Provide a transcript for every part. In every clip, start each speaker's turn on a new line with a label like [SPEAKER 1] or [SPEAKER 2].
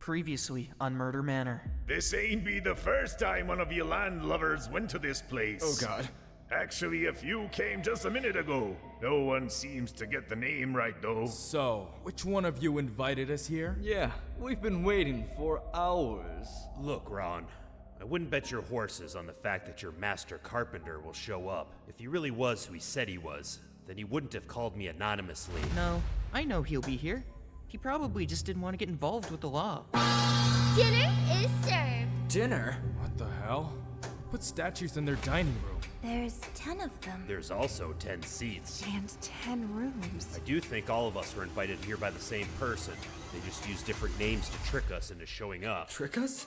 [SPEAKER 1] Previously on Murder Manor.
[SPEAKER 2] This ain't be the first time one of you landlubbers went to this place.
[SPEAKER 3] Oh god.
[SPEAKER 2] Actually, a few came just a minute ago. No one seems to get the name right, though.
[SPEAKER 3] So, which one of you invited us here?
[SPEAKER 4] Yeah, we've been waiting for hours.
[SPEAKER 5] Look, Ron, I wouldn't bet your horses on the fact that your master Carpenter will show up. If he really was who he said he was, then he wouldn't have called me anonymously.
[SPEAKER 1] No, I know he'll be here. He probably just didn't want to get involved with the law.
[SPEAKER 6] Dinner is served.
[SPEAKER 3] Dinner? What the hell? Put statues in their dining room.
[SPEAKER 6] There's 10 of them.
[SPEAKER 5] There's also 10 seats.
[SPEAKER 7] And 10 rooms.
[SPEAKER 5] I do think all of us were invited here by the same person. They just used different names to trick us into showing up.
[SPEAKER 3] Trick us?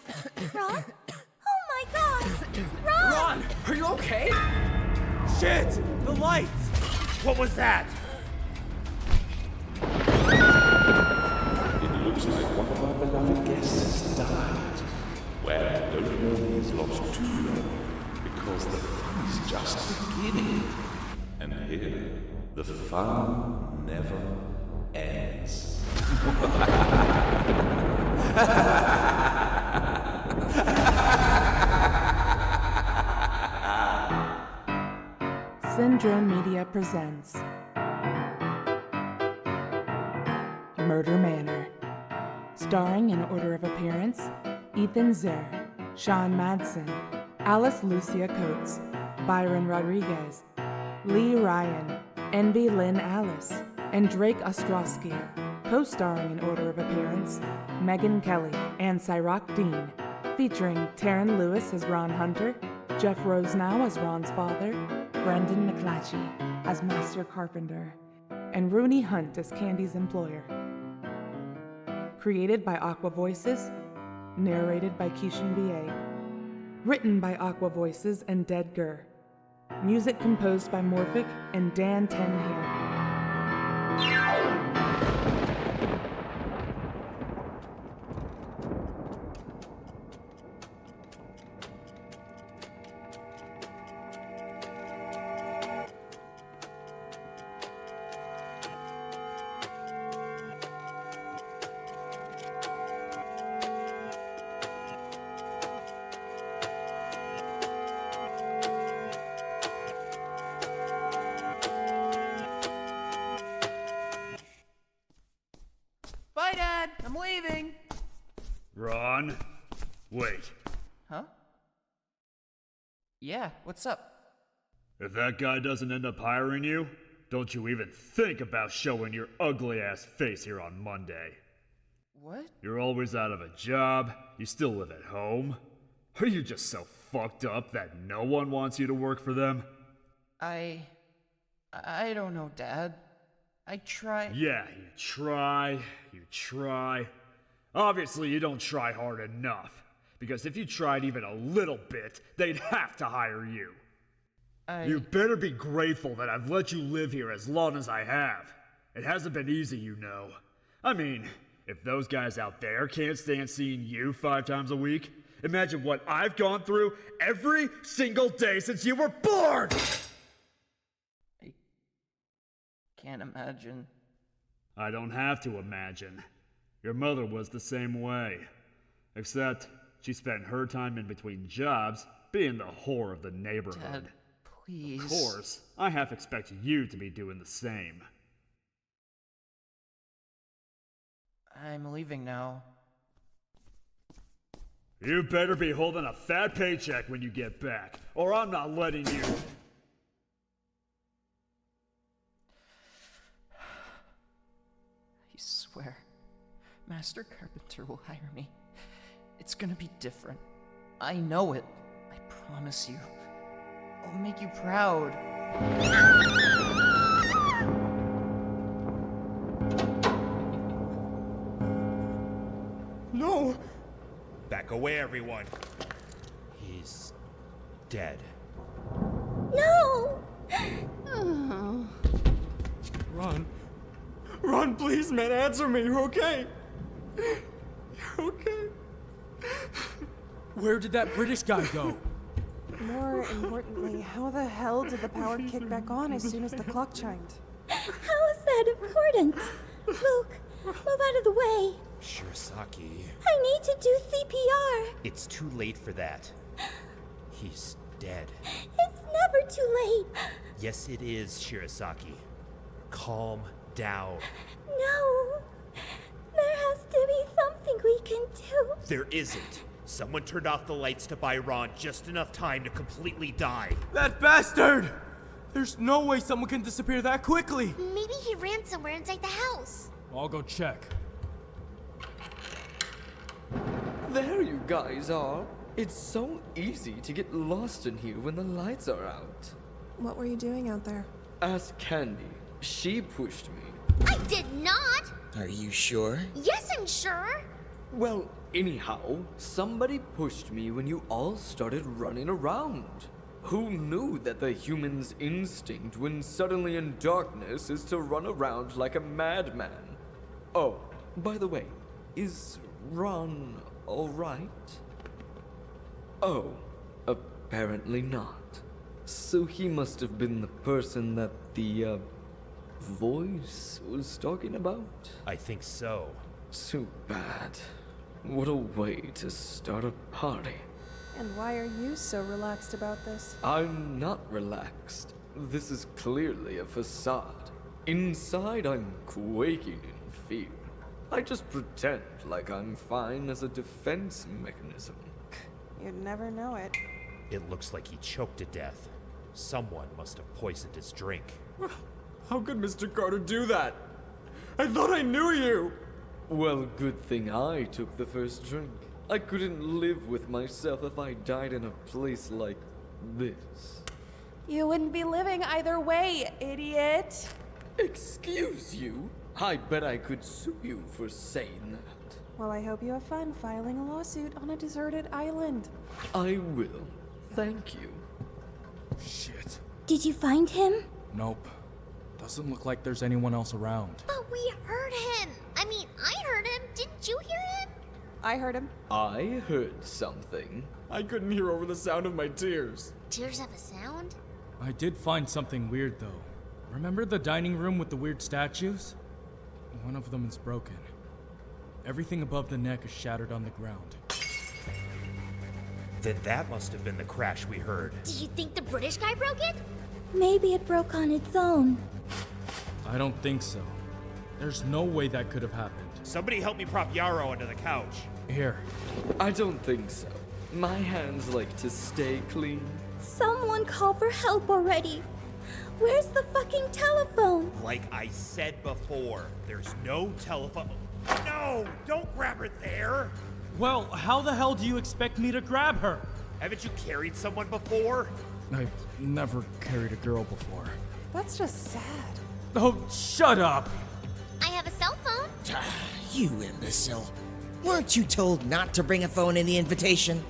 [SPEAKER 6] Ron? Oh my god! Ron!
[SPEAKER 3] Ron! Are you okay?
[SPEAKER 5] Shit! The lights! What was that?
[SPEAKER 8] It looks like one of our beloved guests has died. Well, don't worry, he's lost too long, because the fun is just beginning. And here, the fun never ends.
[SPEAKER 7] Syndrome Media presents Murder Manor. Starring in order of appearance, Ethan Zehr, Sean Madson, Alice Lucia Coates, Byron Rodrigues, Lee Ryan, Envee Lynn Alice, and Drake Ostrowski. Co-starring in order of appearance, Megan Kelley and Sirach Deen, featuring Taryn Lewis as Ron Hunter, Jeff Rosenau as Ron's father, Brendan McLatchie as Master Carpenter, and Roonie Hunt as Candy's employer. Created by Aqua Voices, narrated by CrescentVA. Written by Aqua Voices and Dead Gur. Music composed by Morphic and Dan Tenhair.
[SPEAKER 1] Bye, Dad! I'm leaving!
[SPEAKER 2] Ron? Wait.
[SPEAKER 1] Huh? Yeah, what's up?
[SPEAKER 2] If that guy doesn't end up hiring you, don't you even think about showing your ugly ass face here on Monday.
[SPEAKER 1] What?
[SPEAKER 2] You're always out of a job, you still live at home. Are you just so fucked up that no one wants you to work for them?
[SPEAKER 1] I don't know, Dad. I try.
[SPEAKER 2] Yeah, you try. Obviously, you don't try hard enough. Because if you tried even a little bit, they'd have to hire you. You better be grateful that I've let you live here as long as I have. It hasn't been easy, you know. I mean, if those guys out there can't stand seeing you 5 times a week, imagine what I've gone through every single day since you were born!
[SPEAKER 1] I can't imagine.
[SPEAKER 2] I don't have to imagine. Your mother was the same way. Except she spent her time in between jobs being the whore of the neighborhood.
[SPEAKER 1] Dad, please.
[SPEAKER 2] Of course, I half expect you to be doing the same.
[SPEAKER 1] I'm leaving now.
[SPEAKER 2] You better be holding a fat paycheck when you get back, or I'm not letting you.
[SPEAKER 1] I swear, Master Carpenter will hire me. It's gonna be different. I know it. I promise you. I'll make you proud.
[SPEAKER 3] No!
[SPEAKER 5] Back away, everyone. He's dead.
[SPEAKER 6] No!
[SPEAKER 3] Ron. Ron, please, man, answer me. You're okay. You're okay. Where did that British guy go?
[SPEAKER 7] More importantly, how the hell did the power kick back on as soon as the clock chimed?
[SPEAKER 6] How is that important? Luke, move out of the way.
[SPEAKER 5] Shirosaki.
[SPEAKER 6] I need to do CPR.
[SPEAKER 5] It's too late for that. He's dead.
[SPEAKER 6] It's never too late.
[SPEAKER 5] Yes, it is, Shirosaki. Calm down.
[SPEAKER 6] No. There has to be something we can do.
[SPEAKER 5] There isn't. Someone turned off the lights to Byron just enough time to completely die.
[SPEAKER 3] That bastard! There's no way someone can disappear that quickly.
[SPEAKER 6] Maybe he ran somewhere inside the house.
[SPEAKER 3] I'll go check.
[SPEAKER 4] There you guys are. It's so easy to get lost in here when the lights are out.
[SPEAKER 9] What were you doing out there?
[SPEAKER 4] Ask Candy. She pushed me.
[SPEAKER 6] I did not.
[SPEAKER 10] Are you sure?
[SPEAKER 6] Yes, I'm sure.
[SPEAKER 4] Well, anyhow, somebody pushed me when you all started running around. Who knew that the human's instinct when suddenly in darkness is to run around like a madman? Oh, by the way, is Ron alright? Oh, apparently not. So he must have been the person that the, voice was talking about?
[SPEAKER 5] I think so.
[SPEAKER 4] Too bad. What a way to start a party.
[SPEAKER 9] And why are you so relaxed about this?
[SPEAKER 4] I'm not relaxed. This is clearly a facade. Inside, I'm quaking in fear. I just pretend like I'm fine as a defense mechanism.
[SPEAKER 9] You'd never know it.
[SPEAKER 5] It looks like he choked to death. Someone must have poisoned his drink.
[SPEAKER 3] How could Mr. Carter do that? I thought I knew you!
[SPEAKER 4] Well, good thing I took the first drink. I couldn't live with myself if I died in a place like this.
[SPEAKER 9] You wouldn't be living either way, idiot.
[SPEAKER 4] Excuse you? I bet I could sue you for saying that.
[SPEAKER 9] Well, I hope you have fun filing a lawsuit on a deserted island.
[SPEAKER 4] I will. Thank you.
[SPEAKER 3] Shit.
[SPEAKER 6] Did you find him?
[SPEAKER 3] Nope. Doesn't look like there's anyone else around.
[SPEAKER 6] But we heard him. I mean, I heard him. Didn't you hear him?
[SPEAKER 9] I heard him.
[SPEAKER 4] I heard something.
[SPEAKER 3] I couldn't hear over the sound of my tears.
[SPEAKER 6] Tears have a sound?
[SPEAKER 3] I did find something weird, though. Remember the dining room with the weird statues? One of them is broken. Everything above the neck is shattered on the ground.
[SPEAKER 5] Then that must have been the crash we heard.
[SPEAKER 6] Do you think the British guy broke it? Maybe it broke on its own.
[SPEAKER 3] I don't think so. There's no way that could have happened.
[SPEAKER 5] Somebody help me prop Yarou onto the couch.
[SPEAKER 3] Here.
[SPEAKER 4] I don't think so. My hands like to stay clean.
[SPEAKER 6] Someone call for help already. Where's the fucking telephone?
[SPEAKER 5] Like I said before, there's no telephone. No! Don't grab her there!
[SPEAKER 3] Well, how the hell do you expect me to grab her?
[SPEAKER 5] Haven't you carried someone before?
[SPEAKER 3] I've never carried a girl before.
[SPEAKER 9] That's just sad.
[SPEAKER 3] Oh, shut up!
[SPEAKER 6] I have a cell phone.
[SPEAKER 10] You imbecile. Weren't you told not to bring a phone in the invitation?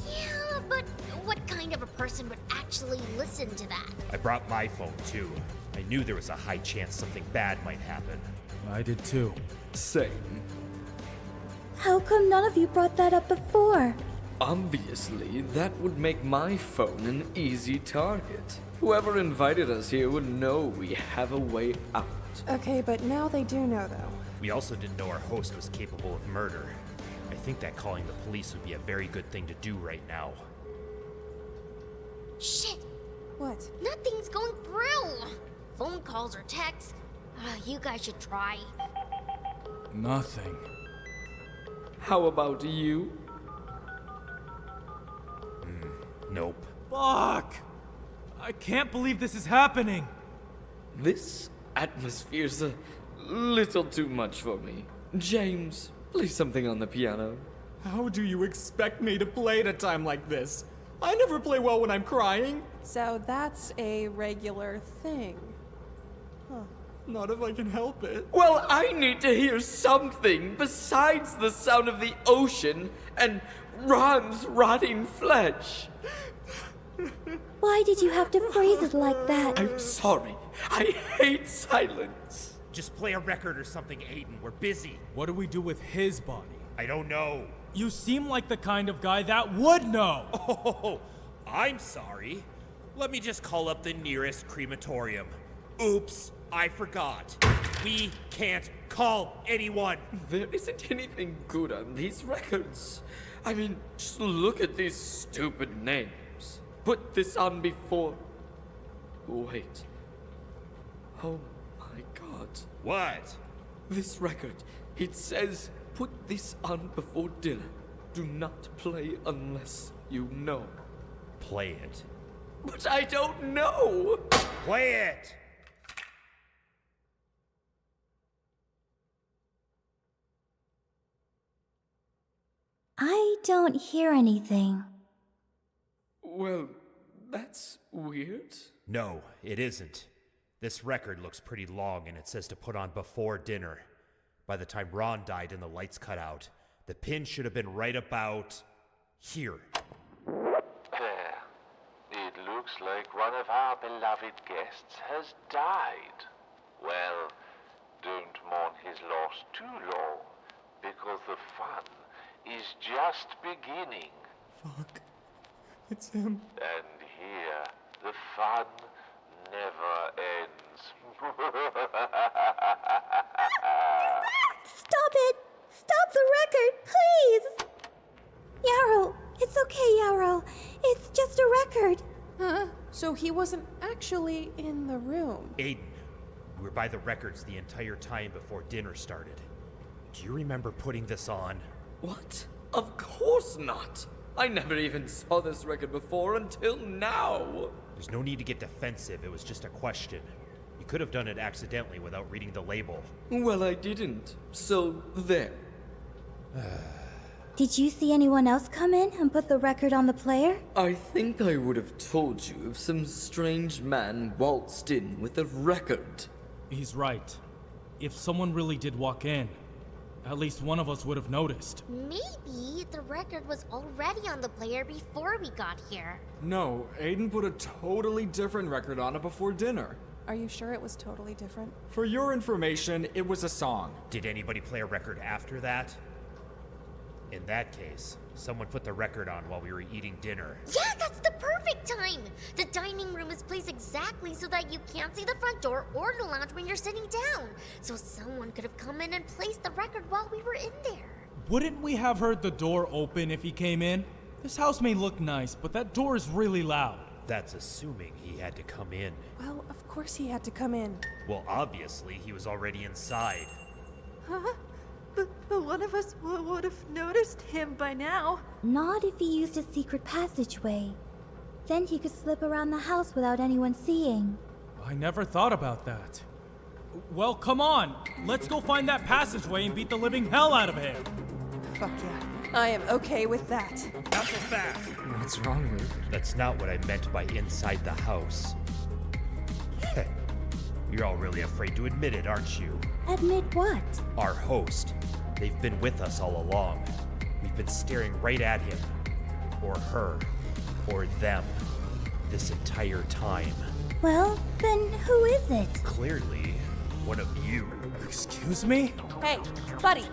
[SPEAKER 6] Yeah, but what kind of a person would actually listen to that?
[SPEAKER 5] I brought my phone too. I knew there was a high chance something bad might happen.
[SPEAKER 3] I did too.
[SPEAKER 4] Same.
[SPEAKER 6] How come none of you brought that up before?
[SPEAKER 4] Obviously, that would make my phone an easy target. Whoever invited us here would know we have a way out.
[SPEAKER 9] Okay, but now they do know, though.
[SPEAKER 5] We also didn't know our host was capable of murder. I think that calling the police would be a very good thing to do right now.
[SPEAKER 6] Shit!
[SPEAKER 9] What?
[SPEAKER 6] Nothing's going through! Phone calls or texts. You guys should try.
[SPEAKER 3] Nothing.
[SPEAKER 4] How about you?
[SPEAKER 5] Nope.
[SPEAKER 3] Fuck! I can't believe this is happening!
[SPEAKER 4] This atmosphere's a little too much for me. James, play something on the piano.
[SPEAKER 3] How do you expect me to play at a time like this? I never play well when I'm crying.
[SPEAKER 9] So that's a regular thing.
[SPEAKER 3] Not if I can help it.
[SPEAKER 4] Well, I need to hear something besides the sound of the ocean and Ron's rotting flesh.
[SPEAKER 6] Why did you have to phrase it like that?
[SPEAKER 4] I'm sorry. I hate silence.
[SPEAKER 5] Just play a record or something, Aiden. We're busy.
[SPEAKER 3] What do we do with his body?
[SPEAKER 5] I don't know.
[SPEAKER 3] You seem like the kind of guy that would know!
[SPEAKER 5] Oh, I'm sorry. Let me just call up the nearest crematorium. Oops, I forgot. We can't call anyone.
[SPEAKER 4] There isn't anything good on these records. I mean, just look at these stupid names. Put this on before... Wait. Oh my god.
[SPEAKER 5] What?
[SPEAKER 4] This record, it says, put this on before dinner. Do not play unless you know.
[SPEAKER 5] Play it.
[SPEAKER 4] But I don't know!
[SPEAKER 5] Play it!
[SPEAKER 11] I don't hear anything.
[SPEAKER 4] Well, that's weird.
[SPEAKER 5] No, it isn't. This record looks pretty long and it says to put on before dinner. By the time Ron died and the lights cut out, the pin should have been right about here.
[SPEAKER 12] There. It looks like one of our beloved guests has died. Well, don't mourn his loss too long, because the fun is just beginning.
[SPEAKER 3] Fuck. It's him.
[SPEAKER 12] And here, the fun never ends.
[SPEAKER 11] Stop it! Stop the record, please! Yarou, it's okay, Yarou. It's just a record.
[SPEAKER 9] Huh? So he wasn't actually in the room.
[SPEAKER 5] Aiden, we were by the records the entire time before dinner started. Do you remember putting this on?
[SPEAKER 4] What? Of course not! I never even saw this record before until now!
[SPEAKER 5] There's no need to get defensive, it was just a question. You could have done it accidentally without reading the label.
[SPEAKER 4] Well, I didn't. So, there.
[SPEAKER 11] Did you see anyone else come in and put the record on the player?
[SPEAKER 4] I think I would have told you if some strange man waltzed in with a record.
[SPEAKER 3] He's right. If someone really did walk in, at least one of us would have noticed.
[SPEAKER 6] Maybe the record was already on the player before we got here.
[SPEAKER 13] No, Aiden put a totally different record on it before dinner.
[SPEAKER 9] Are you sure it was totally different?
[SPEAKER 13] For your information, it was a song.
[SPEAKER 5] Did anybody play a record after that? In that case, someone put the record on while we were eating dinner.
[SPEAKER 6] Yeah, that's the perfect time! The dining room is placed exactly so that you can't see the front door or the lounge when you're sitting down. So someone could have come in and placed the record while we were in there.
[SPEAKER 3] Wouldn't we have heard the door open if he came in? This house may look nice, but that door is really loud.
[SPEAKER 5] That's assuming he had to come in.
[SPEAKER 9] Well, of course he had to come in.
[SPEAKER 5] Well, obviously, he was already inside.
[SPEAKER 14] Huh? But one of us would have noticed him by now.
[SPEAKER 11] Not if he used a secret passageway. Then he could slip around the house without anyone seeing.
[SPEAKER 3] I never thought about that. Well, come on! Let's go find that passageway and beat the living hell out of him!
[SPEAKER 9] Fuck yeah. I am okay with that.
[SPEAKER 5] Not so fast!
[SPEAKER 13] What's wrong with you?
[SPEAKER 5] That's not what I meant by inside the house. You're all really afraid to admit it, aren't you?
[SPEAKER 11] Admit what?
[SPEAKER 5] Our host. They've been with us all along. We've been staring right at him. Or her. Or them. This entire time.
[SPEAKER 11] Well, then who is it?
[SPEAKER 5] Clearly, one of you.
[SPEAKER 3] Excuse me?
[SPEAKER 9] Hey, buddy.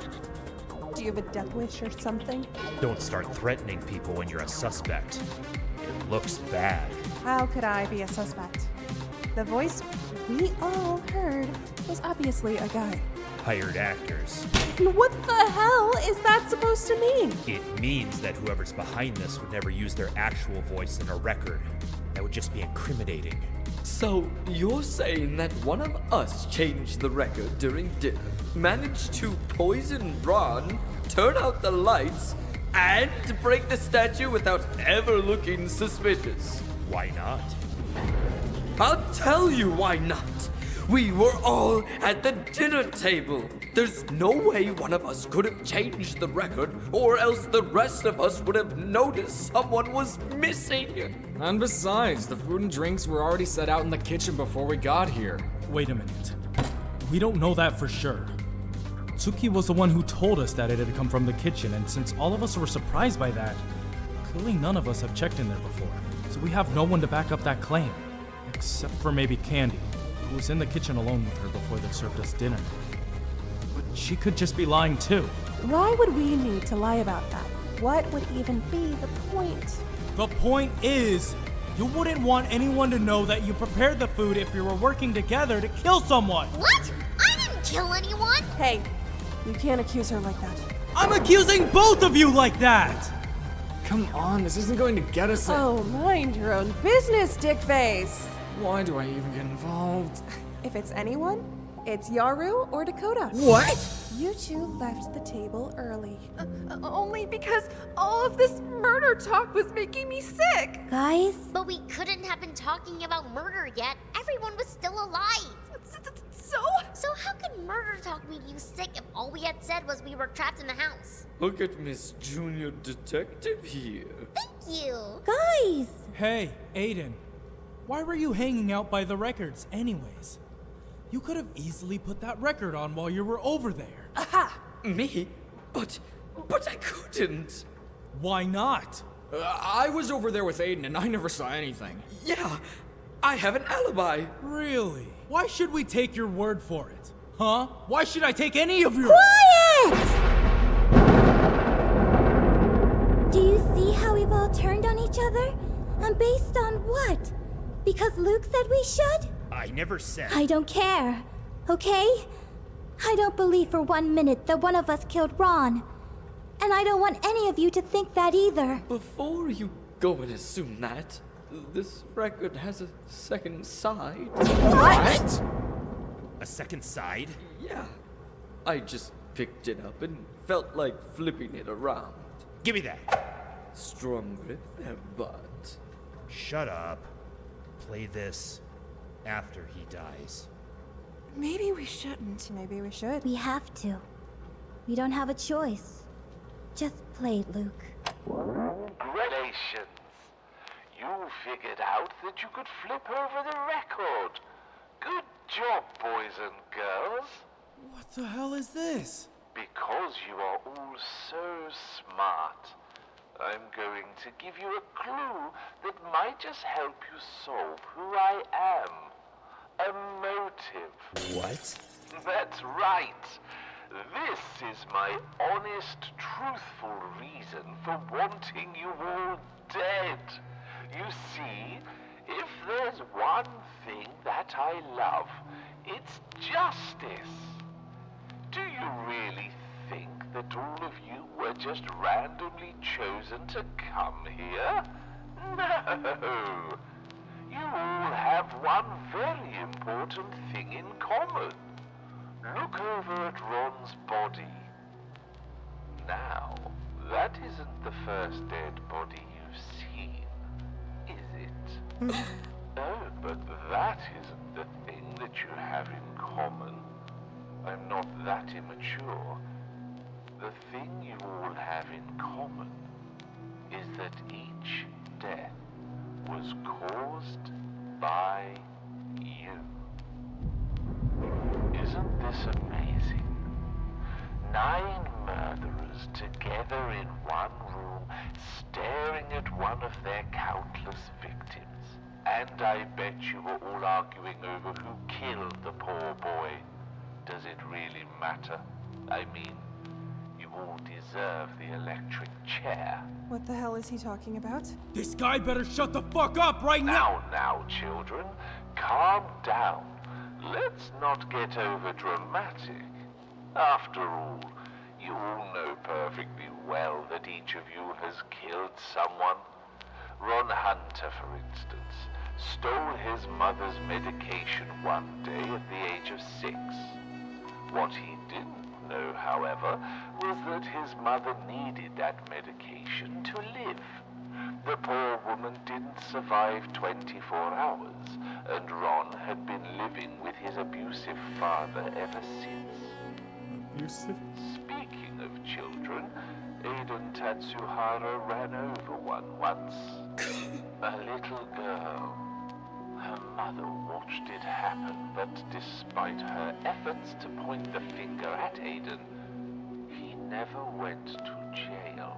[SPEAKER 9] Do you have a death wish or something?
[SPEAKER 5] Don't start threatening people when you're a suspect. It looks bad.
[SPEAKER 9] How could I be a suspect? The voice we all heard was obviously a guy.
[SPEAKER 5] Hired actors.
[SPEAKER 9] What the hell is that supposed to mean?
[SPEAKER 5] It means that whoever's behind this would never use their actual voice in a record. That would just be incriminating.
[SPEAKER 4] So, you're saying that one of us changed the record during dinner, managed to poison Ron, turn out the lights, and break the statue without ever looking suspicious?
[SPEAKER 5] Why not?
[SPEAKER 4] I'll tell you why not. We were all at the dinner table. There's no way one of us could have changed the record, or else the rest of us would have noticed someone was missing.
[SPEAKER 13] And besides, the food and drinks were already set out in the kitchen before we got here.
[SPEAKER 3] Wait a minute. We don't know that for sure. Tsuki was the one who told us that it had come from the kitchen, and since all of us were surprised by that, clearly none of us have checked in there before. So we have no one to back up that claim. Except for maybe Candy, who was in the kitchen alone with her before they served us dinner. But she could just be lying too.
[SPEAKER 9] Why would we need to lie about that? What would even be the point?
[SPEAKER 3] The point is, you wouldn't want anyone to know that you prepared the food if you were working together to kill someone.
[SPEAKER 6] What? I didn't kill anyone?
[SPEAKER 9] Hey, you can't accuse her like that.
[SPEAKER 3] I'm accusing both of you like that!
[SPEAKER 13] Come on, this isn't going to get us a-
[SPEAKER 9] Oh, mind your own business, dickface!
[SPEAKER 13] Why do I even get involved?
[SPEAKER 9] If it's anyone, it's Yarou or Dakota.
[SPEAKER 10] What?
[SPEAKER 9] You two left the table early.
[SPEAKER 14] Only because all of this murder talk was making me sick.
[SPEAKER 11] Guys?
[SPEAKER 6] But we couldn't have been talking about murder yet. Everyone was still alive. So how could murder talk make you sick if all we had said was we were trapped in the house?
[SPEAKER 4] Look at Miss Junior Detective here.
[SPEAKER 6] Thank you.
[SPEAKER 11] Guys!
[SPEAKER 3] Hey, Aiden. Why were you hanging out by the records anyways? You could have easily put that record on while you were over there.
[SPEAKER 4] Aha! Me? But I couldn't.
[SPEAKER 3] Why not?
[SPEAKER 13] I was over there with Aiden and I never saw anything.
[SPEAKER 4] Yeah, I have an alibi.
[SPEAKER 3] Really? Why should we take your word for it? Huh? Why should I take any of your—
[SPEAKER 11] Quiet! Do you see how we've all turned on each other? And based on what? Because Luke said we should?
[SPEAKER 5] I never said.
[SPEAKER 11] I don't care, okay? I don't believe for 1 minute that one of us killed Ron. And I don't want any of you to think that either.
[SPEAKER 4] Before you go and assume that, this record has a second side.
[SPEAKER 11] What?
[SPEAKER 5] A second side?
[SPEAKER 4] Yeah. I just picked it up and felt like flipping it around.
[SPEAKER 5] Give me that.
[SPEAKER 4] Strong grip there, bud.
[SPEAKER 5] Shut up. Play this after he dies.
[SPEAKER 9] Maybe we shouldn't. Maybe we should.
[SPEAKER 11] We have to. We don't have a choice. Just play it, Luke.
[SPEAKER 12] Congratulations! You figured out that you could flip over the record. Good job, boys and girls.
[SPEAKER 3] What the hell is this?
[SPEAKER 12] Because you are all so smart, I'm going to give you a clue that might just help you solve who I am. A motive.
[SPEAKER 5] What?
[SPEAKER 12] That's right. This is my honest, truthful reason for wanting you all dead. You see, if there's one thing that I love, it's justice. Do you really think that all of you were just randomly chosen to come here? No. You all have one very important thing in common. Look over at Ron's body. Now, that isn't the first dead body you've seen, is it? No, but that isn't the thing that you have in common. I'm not that immature. The thing you all have in common is that each death was caused by you. Isn't this amazing? 9 murderers together in one room, staring at one of their countless victims. And I bet you were all arguing over who killed the poor boy. Does it really matter? I mean, you all deserve the electric chair.
[SPEAKER 9] What the hell is he talking about?
[SPEAKER 3] This guy better shut the fuck up right now!
[SPEAKER 12] Now, children, calm down. Let's not get over dramatic. After all, you all know perfectly well that each of you has killed someone. Ron Hunter, for instance, stole his mother's medication one day at the age of 6. What he didn't know, however, was that his mother needed that medication to live. The poor woman didn't survive 24 hours, and Ron had been living with his abusive father ever since.
[SPEAKER 13] Abusive?
[SPEAKER 12] Speaking of children, Aiden Tatsuhara ran over one once. A little girl. Her mother watched it happen, but despite her efforts to point the finger at Aiden, he never went to jail.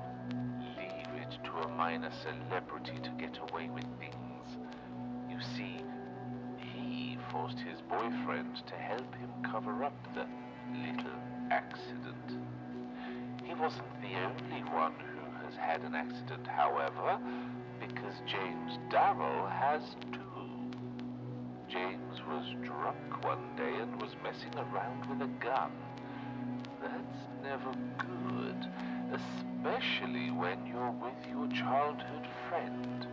[SPEAKER 12] Leave it to a minor celebrity to get away with things. You see, he forced his boyfriend to help him cover up the little accident. He wasn't the only one who has had an accident, however, because James Darrel has too. James was drunk one day and was messing around with a gun. That's never good, especially when you're with your childhood friend.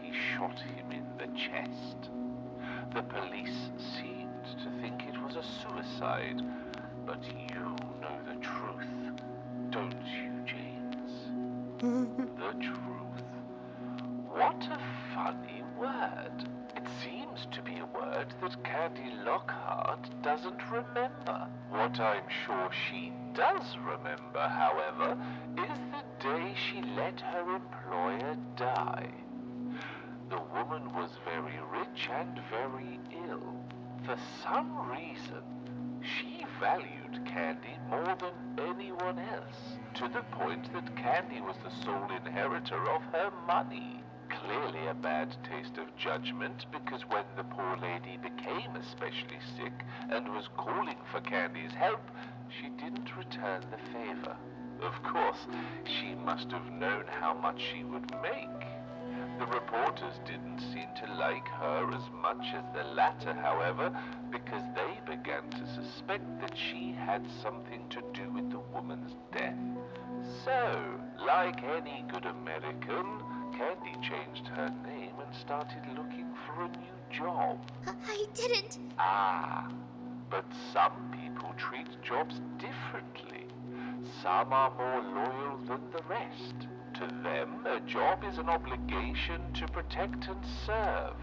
[SPEAKER 12] He shot him in the chest. The police seemed to think it was a suicide, but you know the truth, don't you, James? The truth. What a funny word. It seems to be a word that Candy Lockhart doesn't remember. What I'm sure she does remember, however, is the day she let her employer die. The woman was very rich and very ill. For some reason, she valued Candy more than anyone else, to the point that Candy was the sole inheritor of her money. Clearly a bad taste of judgment, because when the poor lady became especially sick and was calling for Candy's help, she didn't return the favor. Of course, she must have known how much she would make. The reporters didn't seem to like her as much as the latter, however, because they began to suspect that she had something to do with the woman's death. So, like any good American, Candy changed her name and started looking for a new job.
[SPEAKER 6] I didn't.
[SPEAKER 12] Ah, but some people treat jobs differently. Some are more loyal than the rest. To them, a job is an obligation to protect and serve,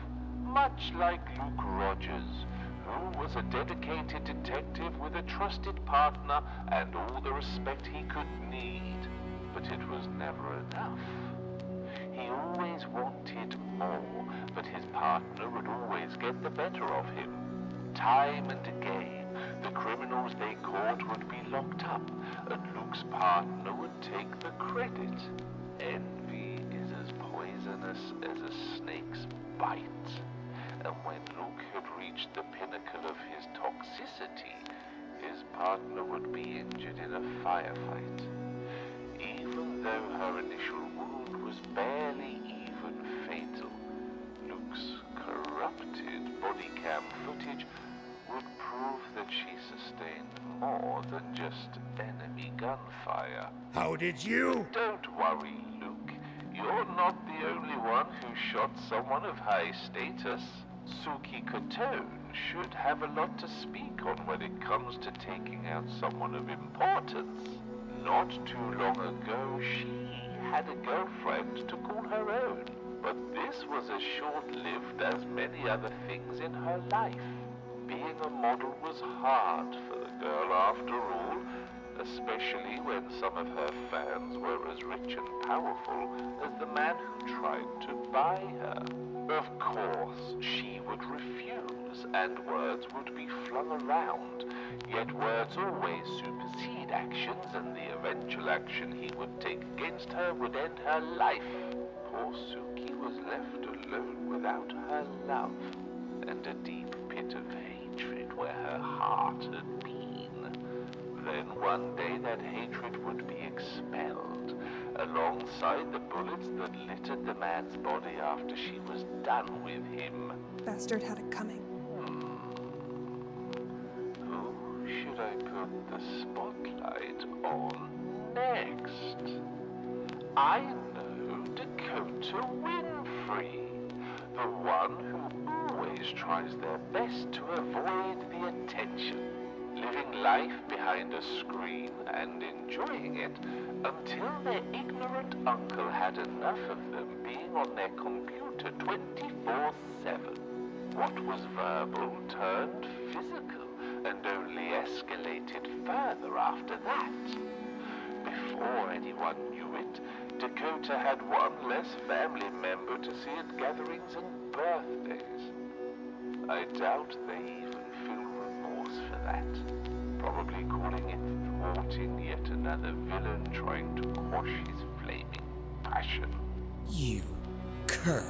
[SPEAKER 12] much like Luke Rogers, who was a dedicated detective with a trusted partner and all the respect he could need. But it was never enough. He always wanted more, but his partner would always get the better of him. Time and again, the criminals they caught would be locked up, and Luke's partner would take the credit. Envy is as poisonous as a snake's bite. And when Luke had reached the pinnacle of his toxicity, his partner would be injured in a firefight. Even though her initial wound was barely even fatal, Luke's corrupted body cam footage would prove that she sustained more than just enemy gunfire.
[SPEAKER 5] How did you?
[SPEAKER 12] Don't worry, Luke. You're not the only one who shot someone of high status. Tsuki Kotone should have a lot to speak on when it comes to taking out someone of importance. Not too long ago, she had a girlfriend to call her own. But this was as short-lived as many other things in her life. Being a model was hard for the girl after all, especially when some of her fans were as rich and powerful as the man who tried to buy her. Of course, she would refuse, and words would be flung around, yet words always supersede actions, and the eventual action he would take against her would end her life. Poor Tsuki was left alone without her love, and a deep pit of hatred where her heart had been. Then one day that hatred would be expelled, alongside the bullets that littered the man's body after she was done with him.
[SPEAKER 9] Bastard had it coming.
[SPEAKER 12] Who should I put the spotlight on next? I know Dakota Winfrey, the one who always tries their best to avoid the attention, living life behind a screen and enjoying it until their ignorant uncle had enough of them being on their computer 24/7. What was verbal turned physical and only escalated further after that. Before anyone knew it, Dakota had one less family member to see at gatherings and birthdays. I doubt they even feel remorse for that, probably calling it thwarting yet another villain trying to quash his flaming passion.
[SPEAKER 10] You cur.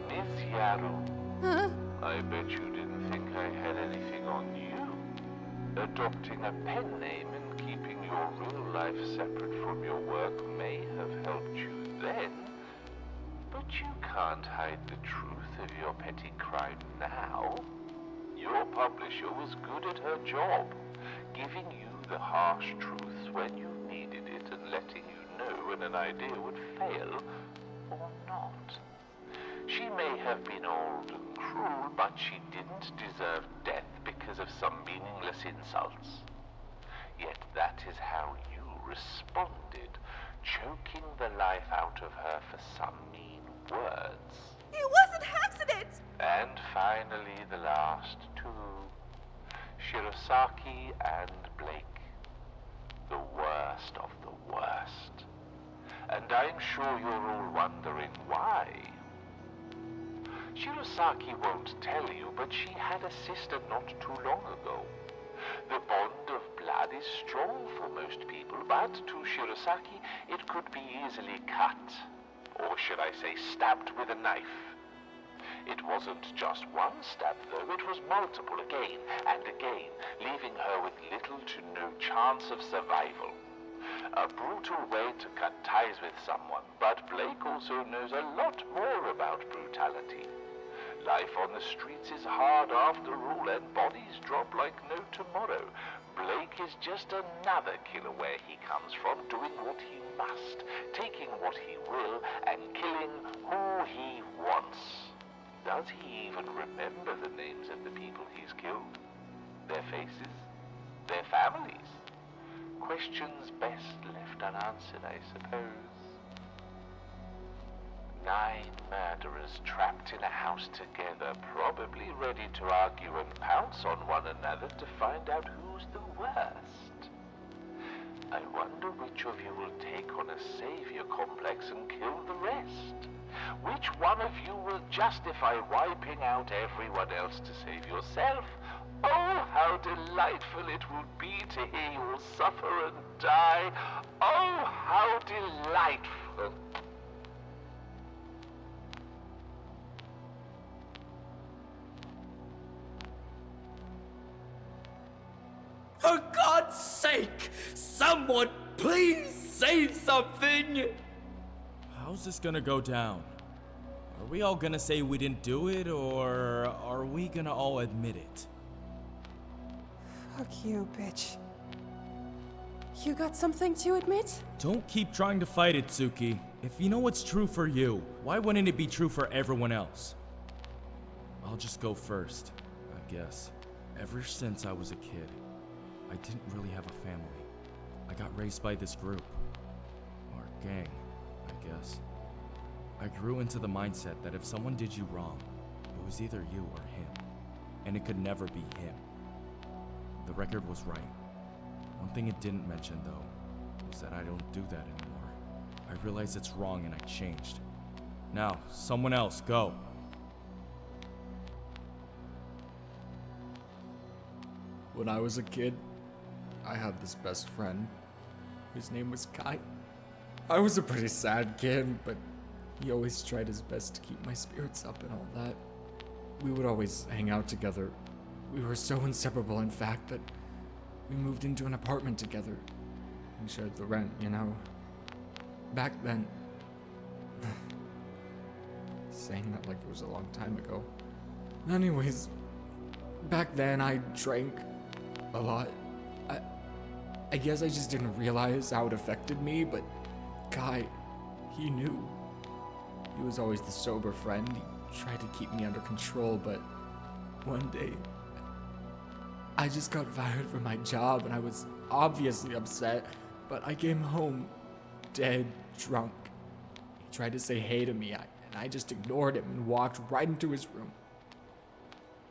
[SPEAKER 12] Miss Yarou,
[SPEAKER 14] Huh?
[SPEAKER 12] I bet you didn't think I had anything on you. Adopting a pen name and keeping your real life separate from your work may have helped you then, but But you can't hide the truth of your petty crime now. Your publisher was good at her job, giving you the harsh truth when you needed it and letting you know when an idea would fail or not. She may have been old and cruel, but she didn't deserve death because of some meaningless insults. Yet that is how you responded, choking the life out of her for some mean words.
[SPEAKER 14] It was an accident!
[SPEAKER 12] And finally the last two, Shirosaki and Blake. The worst of the worst. And I'm sure you're all wondering why. Shirosaki won't tell you, but she had a sister not too long ago. The bond of blood is strong for most people, but to Shirosaki it could be easily cut. Or should I say stabbed with a knife. It wasn't just one stab though, it was multiple again and again, leaving her with little to no chance of survival. A brutal way to cut ties with someone, but Blake also knows a lot more about brutality. Life on the streets is hard after all, and bodies drop like no tomorrow. Blake is just another killer where he comes from, doing what he must, taking what he will, and killing who he wants. Does he even remember the names of the people he's killed? Their faces? Their families? Questions best left unanswered, I suppose. 9 murderers trapped in a house together, probably ready to argue and pounce on one another to find out who's the worst. I wonder which of you will take on a savior complex and kill the rest. Which one of you will justify wiping out everyone else to save yourself? Oh, how delightful it will be to hear you all suffer and die. Oh, how delightful.
[SPEAKER 4] For God's sake, someone please say something!
[SPEAKER 3] How's this gonna go down? Are we all gonna say we didn't do it, or are we gonna all admit it?
[SPEAKER 9] Fuck you, bitch. You got something to admit?
[SPEAKER 3] Don't keep trying to fight it, Tsuki. If you know what's true for you, why wouldn't it be true for everyone else? I'll just go first, I guess. Ever since I was a kid, I didn't really have a family. I got raised by this group. Or gang, I guess. I grew into the mindset that if someone did you wrong, it was either you or him. And it could never be him. The record was right. One thing it didn't mention, though, was that I don't do that anymore. I realized it's wrong and I changed. Now, someone else, go.
[SPEAKER 13] When I was a kid, I had this best friend. His name was Kai. I was a pretty sad kid, but he always tried his best to keep my spirits up and all that. We would always hang out together. We were so inseparable, in fact, that we moved into an apartment together. We shared the rent, you know. Back then... saying that like it was a long time ago. Anyways, back then I drank a lot. I guess I just didn't realize how it affected me, but Kai, he knew. He was always the sober friend. He tried to keep me under control, but one day, I just got fired from my job and I was obviously upset, but I came home dead drunk. He tried to say hey to me, and I just ignored him and walked right into his room.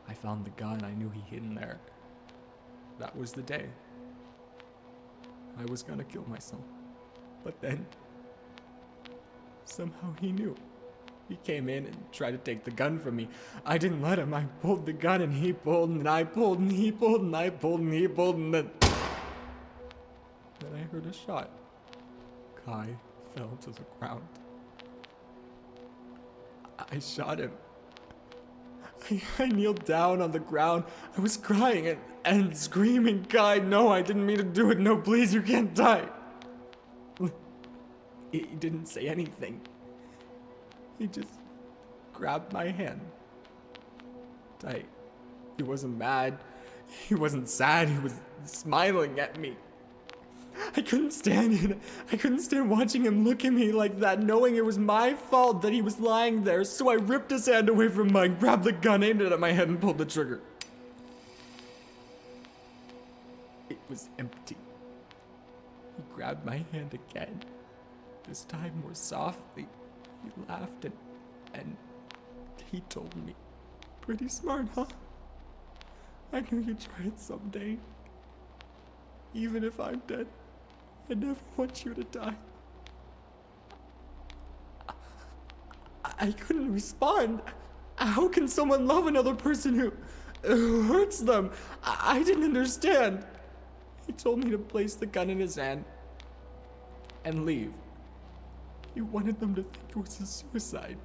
[SPEAKER 13] I found the gun I knew he hid in there. That was the day. I was gonna kill myself. But then, somehow he knew. He came in and tried to take the gun from me. I didn't let him. I pulled the gun and he pulled and I pulled and he pulled and I pulled and he pulled and then I heard a shot. Kai fell to the ground. I shot him. I kneeled down on the ground. I was crying and screaming, Kai, no, I didn't mean to do it. No, please, you can't die. He didn't say anything. He just grabbed my hand. Tight. He wasn't mad. He wasn't sad. He was smiling at me. I couldn't stand it. I couldn't stand watching him look at me like that, knowing it was my fault that he was lying there. So I ripped his hand away from mine, grabbed the gun, aimed it at my head, and pulled the trigger. It was empty. He grabbed my hand again. This time more softly. He laughed and he told me, "Pretty smart, huh? I knew you'd try it someday. Even if I'm dead, I never want you to die." I couldn't respond. How can someone love another person who hurts them? I didn't understand. He told me to place the gun in his hand and leave. He wanted them to think it was a suicide.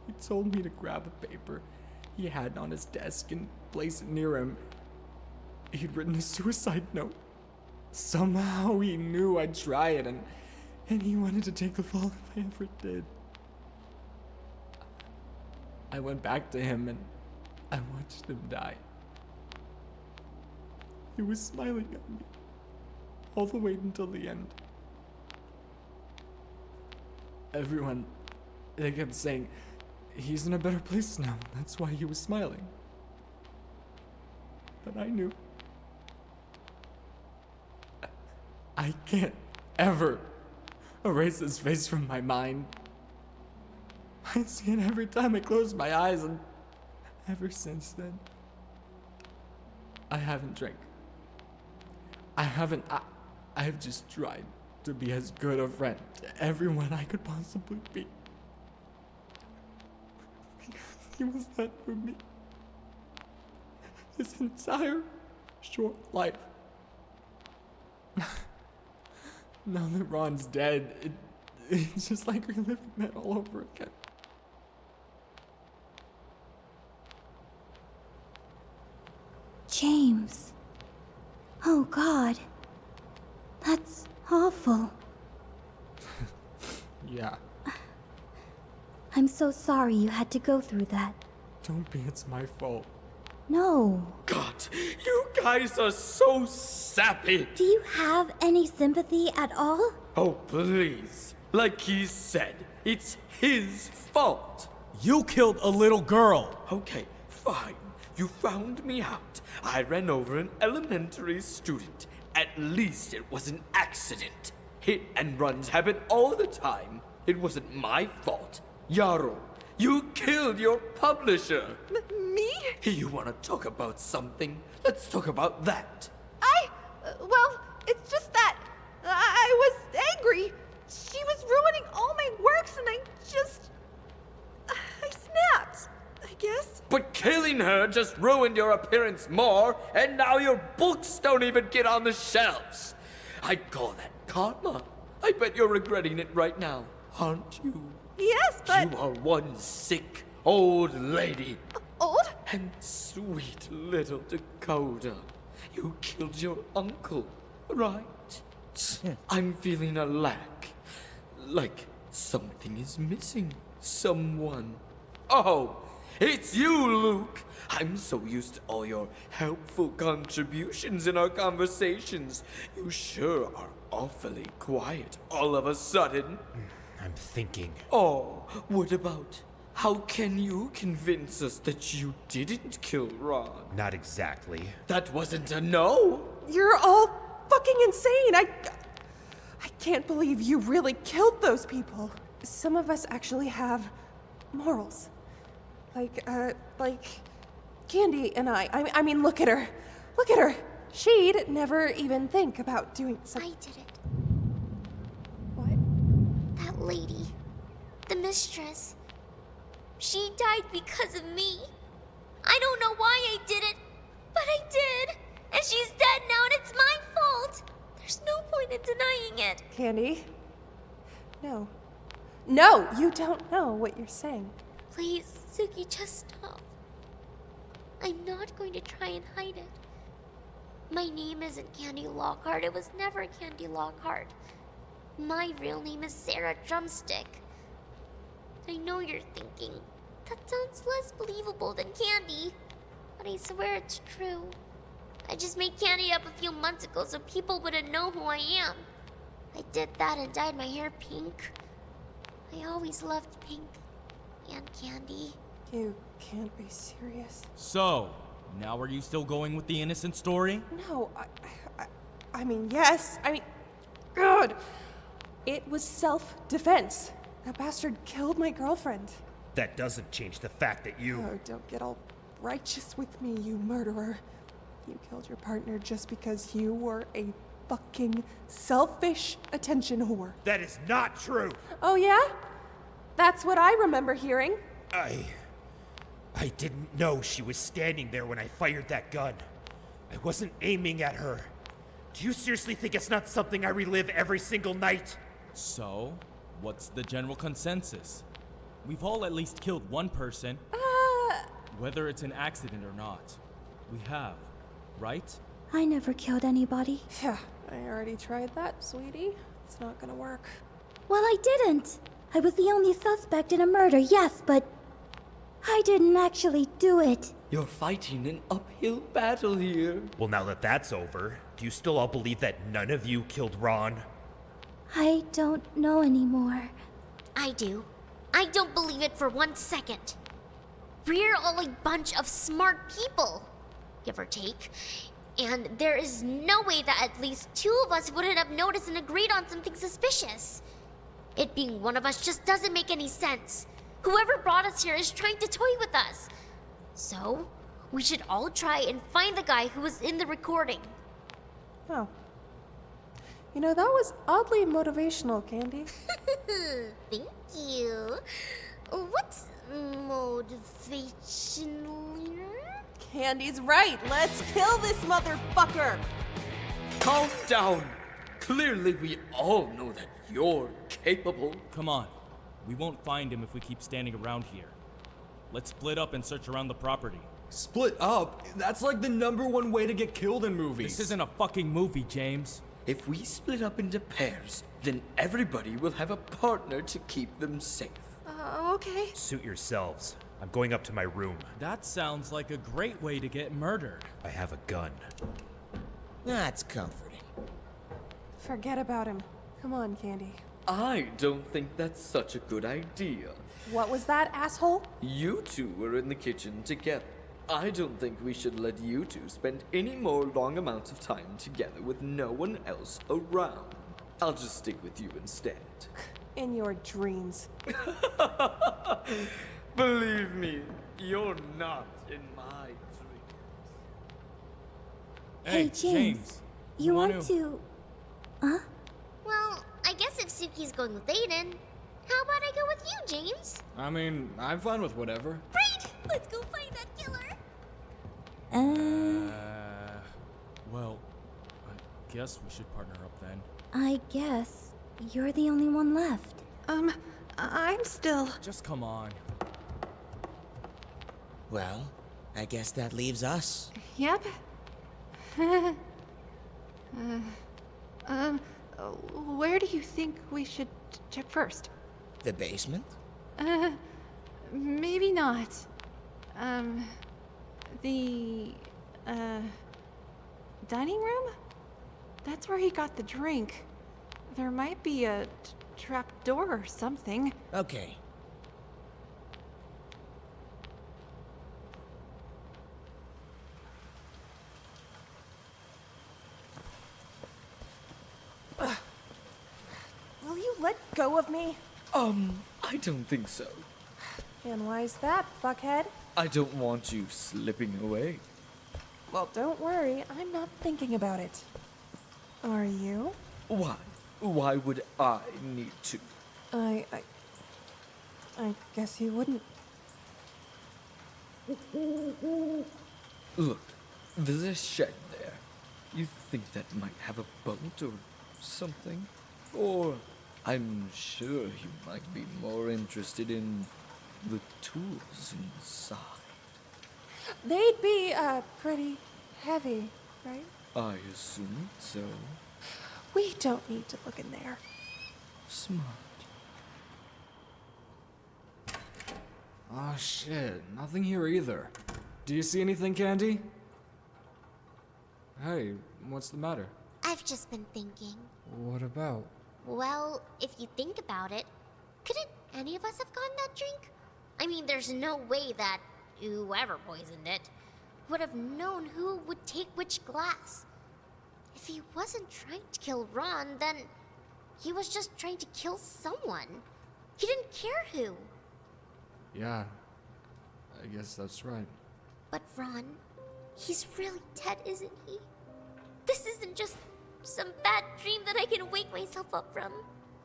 [SPEAKER 13] He told me to grab a paper he had on his desk and place it near him. He'd written a suicide note. Somehow he knew I'd try it, and he wanted to take the fall if I ever did. I went back to him and I watched him die. He was smiling at me all the way until the end. Everyone, they kept saying, "He's in a better place now, that's why he was smiling." But I knew. I can't ever erase his face from my mind. I see it every time I close my eyes, and ever since then, I haven't drank. I've just tried to be as good a friend to everyone I could possibly be. Because he was that for me. His entire short life. Now that Ron's dead, it's just like reliving that all over again.
[SPEAKER 11] James. Oh God. That's awful.
[SPEAKER 13] Yeah.
[SPEAKER 11] I'm so sorry you had to go through that.
[SPEAKER 13] Don't be, it's my fault.
[SPEAKER 11] No.
[SPEAKER 4] God, you guys are so sappy.
[SPEAKER 11] Do you have any sympathy at all?
[SPEAKER 4] Oh, please. Like he said, it's his fault.
[SPEAKER 3] You killed a little girl.
[SPEAKER 4] Okay, fine. You found me out. I ran over an elementary student. At least it was an accident. Hit and runs happen all the time. It wasn't my fault. Yarou, you killed your publisher.
[SPEAKER 14] Me?
[SPEAKER 4] You want to talk about something? Let's talk about that.
[SPEAKER 14] Well, it's just that I was angry. She was ruining all my works and I snapped, I guess.
[SPEAKER 4] But killing her just ruined your appearance more, and now your books don't even get on the shelves. I'd call that karma. I bet you're regretting it right now, aren't you?
[SPEAKER 14] Yes, but...
[SPEAKER 4] You are one sick old lady.
[SPEAKER 14] Old?
[SPEAKER 4] And sweet little Dakota. You killed your uncle, right? I'm feeling a lack. Like something is missing. Someone. Oh, it's you, Luke. I'm so used to all your helpful contributions in our conversations. You sure are awfully quiet all of a sudden.
[SPEAKER 5] I'm thinking.
[SPEAKER 4] Oh, what about? How can you convince us that you didn't kill Ron?
[SPEAKER 5] Not exactly.
[SPEAKER 4] That wasn't a no.
[SPEAKER 9] You're all fucking insane. I can't believe you really killed those people. Some of us actually have morals. Like Candy and I mean, look at her. Look at her. She'd never even think about doing something.
[SPEAKER 6] I did it.
[SPEAKER 9] What?
[SPEAKER 6] That lady. The mistress. She died because of me. I don't know why I did it, but I did. And she's dead now and it's my fault. There's no point in denying it.
[SPEAKER 9] Candy? No. No, you don't know what you're saying.
[SPEAKER 6] Please, Tsuki, just stop. I'm not going to try and hide it. My name isn't Candy Lockhart. It was never Candy Lockhart. My real name is Sarah Drumstick. I know you're thinking, that sounds less believable than candy. But I swear it's true. I just made candy up a few months ago so people wouldn't know who I am. I did that and dyed my hair pink. I always loved pink and candy.
[SPEAKER 9] You can't be serious.
[SPEAKER 3] So, now are you still going with the innocent story?
[SPEAKER 9] No, I mean, yes. I mean, God. It was self-defense. That bastard killed my girlfriend.
[SPEAKER 5] That doesn't change the fact that you...
[SPEAKER 9] Oh, don't get all righteous with me, you murderer. You killed your partner just because you were a fucking selfish attention whore.
[SPEAKER 5] That is not true!
[SPEAKER 9] Oh, yeah? That's what I remember hearing.
[SPEAKER 5] I didn't know she was standing there when I fired that gun. I wasn't aiming at her. Do you seriously think it's not something I relive every single night?
[SPEAKER 3] So, what's the general consensus? We've all at least killed one person. Whether it's an accident or not. We have, right?
[SPEAKER 11] I never killed anybody.
[SPEAKER 9] Yeah, I already tried that, sweetie. It's not gonna work.
[SPEAKER 11] Well, I didn't. I was the only suspect in a murder, yes, but I didn't actually do it.
[SPEAKER 4] You're fighting an uphill battle here.
[SPEAKER 5] Well, now that that's over, do you still all believe that none of you killed Ron?
[SPEAKER 11] I don't know anymore.
[SPEAKER 6] I do. I don't believe it for 1 second. We're all a bunch of smart people, give or take. And there is no way that at least 2 of us wouldn't have noticed and agreed on something suspicious. It being one of us just doesn't make any sense. Whoever brought us here is trying to toy with us. So, we should all try and find the guy who was in the recording.
[SPEAKER 9] Oh. You know, that was oddly motivational, Candy.
[SPEAKER 6] Thank you. What's motivational?
[SPEAKER 9] Candy's right. Let's kill this motherfucker.
[SPEAKER 4] Calm down. Clearly, we all know that you're capable.
[SPEAKER 3] Come on. We won't find him if we keep standing around here. Let's split up and search around the property.
[SPEAKER 13] Split up? That's like the #1 way to get killed in movies.
[SPEAKER 3] This isn't a fucking movie, James.
[SPEAKER 4] If we split up into pairs, then everybody will have a partner to keep them safe.
[SPEAKER 9] Okay.
[SPEAKER 5] Suit yourselves. I'm going up to my room.
[SPEAKER 3] That sounds like a great way to get murdered.
[SPEAKER 5] I have a gun.
[SPEAKER 10] That's comforting.
[SPEAKER 9] Forget about him. Come on, Candy.
[SPEAKER 4] I don't think that's such a good idea.
[SPEAKER 9] What was that, asshole?
[SPEAKER 4] You two were in the kitchen together. I don't think we should let you two spend any more long amounts of time together with no one else around. I'll just stick with you instead.
[SPEAKER 9] In your dreams.
[SPEAKER 4] Believe me, you're not in my dreams.
[SPEAKER 11] Hey, James. You want to... Huh?
[SPEAKER 6] Well, I guess if Tsuki's going with Aiden, how about I go with you, James?
[SPEAKER 13] I mean, I'm fine with whatever.
[SPEAKER 6] Great! Let's go find that killer!
[SPEAKER 3] Well, I guess we should partner up then.
[SPEAKER 11] I guess you're the only one left.
[SPEAKER 14] I'm still...
[SPEAKER 3] Just come on.
[SPEAKER 10] Well, I guess that leaves us.
[SPEAKER 14] Yep. Where do you think we should check first?
[SPEAKER 10] The basement?
[SPEAKER 14] Maybe not. The, dining room? That's where he got the drink. There might be a trap door or something.
[SPEAKER 10] Okay.
[SPEAKER 9] Will you let go of me?
[SPEAKER 4] I don't think so.
[SPEAKER 9] And why's that, fuckhead?
[SPEAKER 4] I don't want you slipping away.
[SPEAKER 9] Well, don't worry. I'm not thinking about it. Are you?
[SPEAKER 4] Why? Why would I need to?
[SPEAKER 9] I guess you wouldn't.
[SPEAKER 4] Look, there's a shed there. You think that might have a boat or something? Or I'm sure you might be more interested in the tools inside.
[SPEAKER 9] They'd be, pretty heavy, right?
[SPEAKER 4] I assume so.
[SPEAKER 9] We don't need to look in there.
[SPEAKER 4] Smart.
[SPEAKER 13] Oh shit, nothing here either. Do you see anything, Candy? Hey, what's the matter?
[SPEAKER 6] I've just been thinking.
[SPEAKER 13] What about?
[SPEAKER 6] Well, if you think about it, couldn't any of us have gotten that drink? I mean, there's no way that whoever poisoned it would have known who would take which glass. If he wasn't trying to kill Ron, then he was just trying to kill someone. He didn't care who.
[SPEAKER 13] Yeah, I guess that's right.
[SPEAKER 6] But Ron, he's really dead, isn't he? This isn't just some bad dream that I can wake myself up from.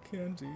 [SPEAKER 13] Candy.